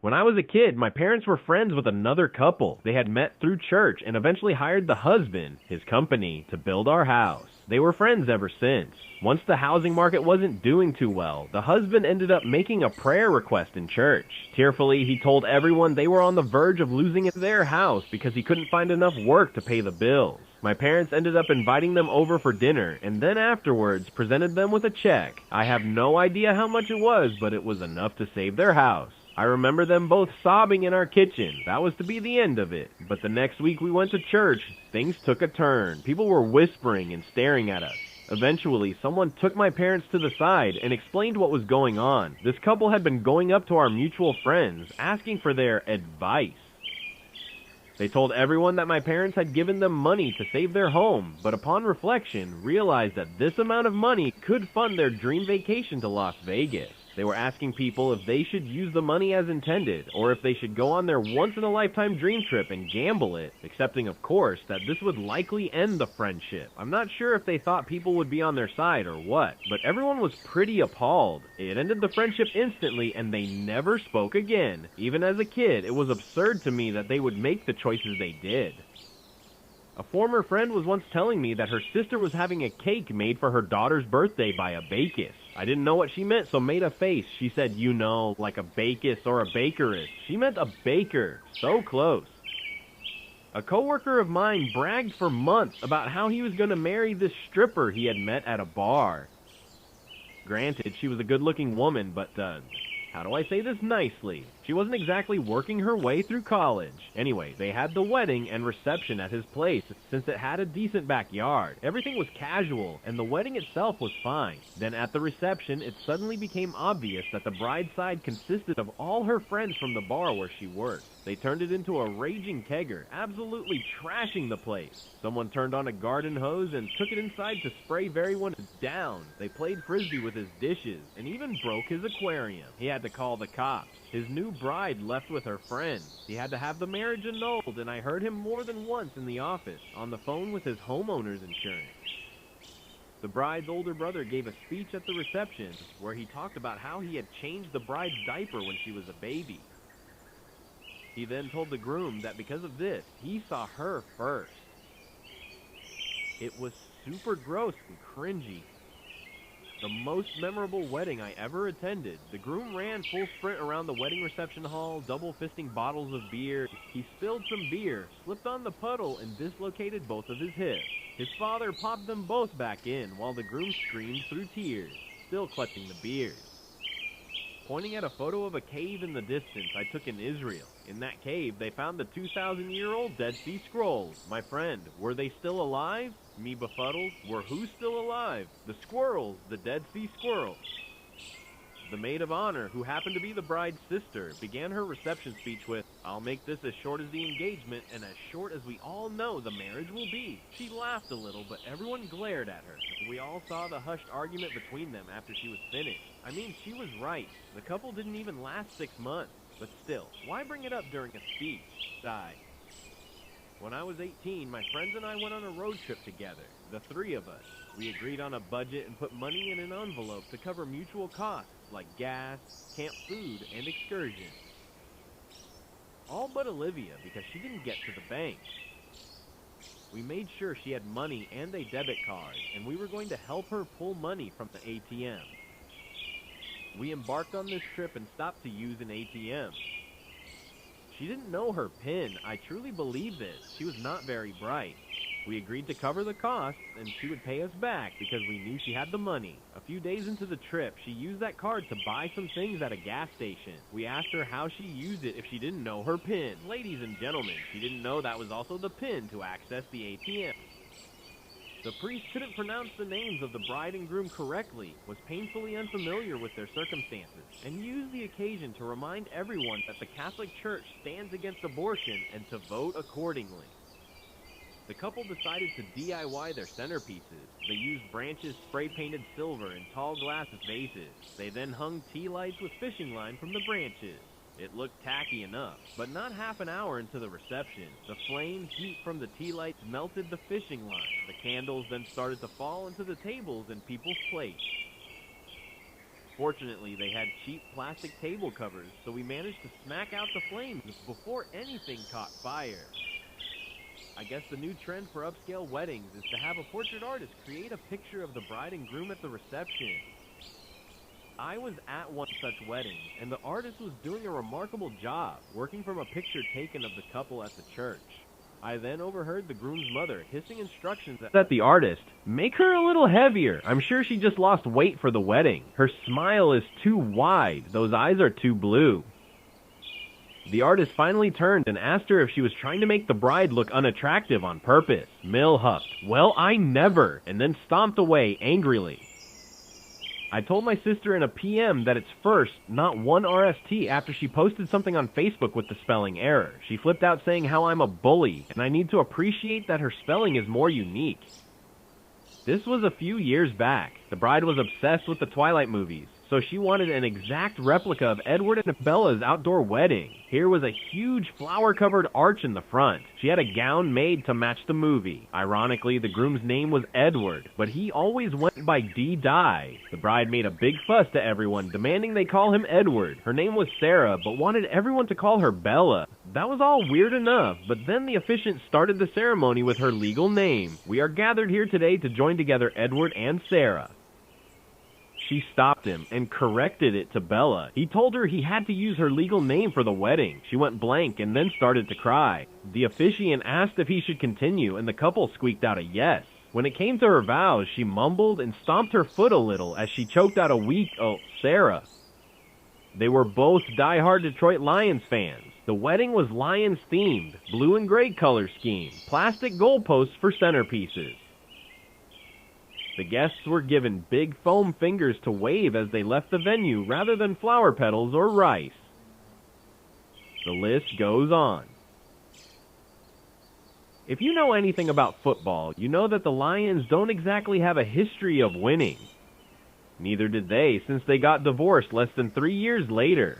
When I was a kid, my parents were friends with another couple. They had met through church and eventually hired the husband, his company, to build our house. They were friends ever since. Once the housing market wasn't doing too well, the husband ended up making a prayer request in church. Tearfully, he told everyone they were on the verge of losing their house because he couldn't find enough work to pay the bills. My parents ended up inviting them over for dinner, and then afterwards presented them with a check. I have no idea how much it was, but it was enough to save their house. I remember them both sobbing in our kitchen. That was to be the end of it. But the next week we went to church, things took a turn. People were whispering and staring at us. Eventually, someone took my parents to the side and explained what was going on. This couple had been going up to our mutual friends, asking for their advice. They told everyone that my parents had given them money to save their home, but upon reflection, realized that this amount of money could fund their dream vacation to Las Vegas. They were asking people if they should use the money as intended, or if they should go on their once-in-a-lifetime dream trip and gamble it, accepting, of course, that this would likely end the friendship. I'm not sure if they thought people would be on their side or what, but everyone was pretty appalled. It ended the friendship instantly, and they never spoke again. Even as a kid, it was absurd to me that they would make the choices they did. A former friend was once telling me that her sister was having a cake made for her daughter's birthday by a bakeress. I didn't know what she meant, so made a face. She said, you know, like a bakeress or a bakeress. She meant a baker. So close. A coworker of mine bragged for months about how he was going to marry this stripper he had met at a bar. Granted, she was a good-looking woman, but, how do I say this nicely? She wasn't exactly working her way through college. Anyway, they had the wedding and reception at his place, since it had a decent backyard. Everything was casual, and the wedding itself was fine. Then at the reception, it suddenly became obvious that the bride's side consisted of all her friends from the bar where she worked. They turned it into a raging kegger, absolutely trashing the place. Someone turned on a garden hose and took it inside to spray everyone down. They played frisbee with his dishes, and even broke his aquarium. He had to call the cops. His new bride left with her friends. He had to have the marriage annulled, and I heard him more than once in the office, on the phone with his homeowner's insurance. The bride's older brother gave a speech at the reception, where he talked about how he had changed the bride's diaper when she was a baby. He then told the groom that because of this, he saw her first. It was super gross and cringy. The most memorable wedding I ever attended. The groom ran full sprint around the wedding reception hall, double-fisting bottles of beer. He spilled some beer, slipped on the puddle, and dislocated both of his hips. His father popped them both back in, while the groom screamed through tears, still clutching the beers. Pointing at a photo of a cave in the distance I took in Israel. In that cave, they found the 2,000-year-old Dead Sea Scrolls. My friend, were they still alive? Me befuddled. Were who still alive? The squirrels, the Dead Sea Squirrels. The maid of honor, who happened to be the bride's sister, began her reception speech with, "I'll make this as short as the engagement, and as short as we all know the marriage will be." She laughed a little, but everyone glared at her. We all saw the hushed argument between them after she was finished. I mean, she was right. The couple didn't even last 6 months. But still, why bring it up during a speech? Sigh. When I was 18, my friends and I went on a road trip together, the 3 of us. We agreed on a budget and put money in an envelope to cover mutual costs like gas, camp food, and excursions. All but Olivia, because she didn't get to the bank. We made sure she had money and a debit card, and we were going to help her pull money from the ATM. We embarked on this trip and stopped to use an ATM. She didn't know her PIN. I truly believe this. She was not very bright. We agreed to cover the costs, and she would pay us back because we knew she had the money. A few days into the trip, she used that card to buy some things at a gas station. We asked her how she used it if she didn't know her PIN. Ladies and gentlemen, she didn't know that was also the PIN to access the ATM. The priest couldn't pronounce the names of the bride and groom correctly, was painfully unfamiliar with their circumstances, and used the occasion to remind everyone that the Catholic Church stands against abortion and to vote accordingly. The couple decided to DIY their centerpieces. They used branches spray-painted silver in tall glass vases. They then hung tea lights with fishing line from the branches. It looked tacky enough, but not half an hour into the reception, the flame heat from the tea lights melted the fishing line. The candles then started to fall into the tables and people's plates. Fortunately, they had cheap plastic table covers, so we managed to smack out the flames before anything caught fire. I guess the new trend for upscale weddings is to have a portrait artist create a picture of the bride and groom at the reception. I was at one such wedding, and the artist was doing a remarkable job, working from a picture taken of the couple at the church. I then overheard the groom's mother hissing instructions at the artist, "Make her a little heavier. I'm sure she just lost weight for the wedding. Her smile is too wide. Those eyes are too blue." The artist finally turned and asked her if she was trying to make the bride look unattractive on purpose. Mill huffed, "Well, I never," and then stomped away angrily. I told my sister in a PM that it's first, not one RST, after she posted something on Facebook with the spelling error. She flipped out saying how I'm a bully, and I need to appreciate that her spelling is more unique. This was a few years back. The bride was obsessed with the Twilight movies, so she wanted an exact replica of Edward and Bella's outdoor wedding. Here was a huge flower-covered arch in the front. She had a gown made to match the movie. Ironically, the groom's name was Edward, but he always went by D-Dye. The bride made a big fuss to everyone, demanding they call him Edward. Her name was Sarah, but wanted everyone to call her Bella. That was all weird enough, but then the officiant started the ceremony with her legal name. We are gathered here today to join together Edward and Sarah. She stopped him and corrected it to Bella. He told her he had to use her legal name for the wedding. She went blank and then started to cry. The officiant asked if he should continue, and the couple squeaked out a yes. When it came to her vows, she mumbled and stomped her foot a little as she choked out a weak, Sarah. They were both die-hard Detroit Lions fans. The wedding was Lions themed, blue and gray color scheme, plastic goalposts for centerpieces. The guests were given big foam fingers to wave as they left the venue rather than flower petals or rice. The list goes on. If you know anything about football, you know that the Lions don't exactly have a history of winning. Neither did they, since they got divorced less than 3 years later.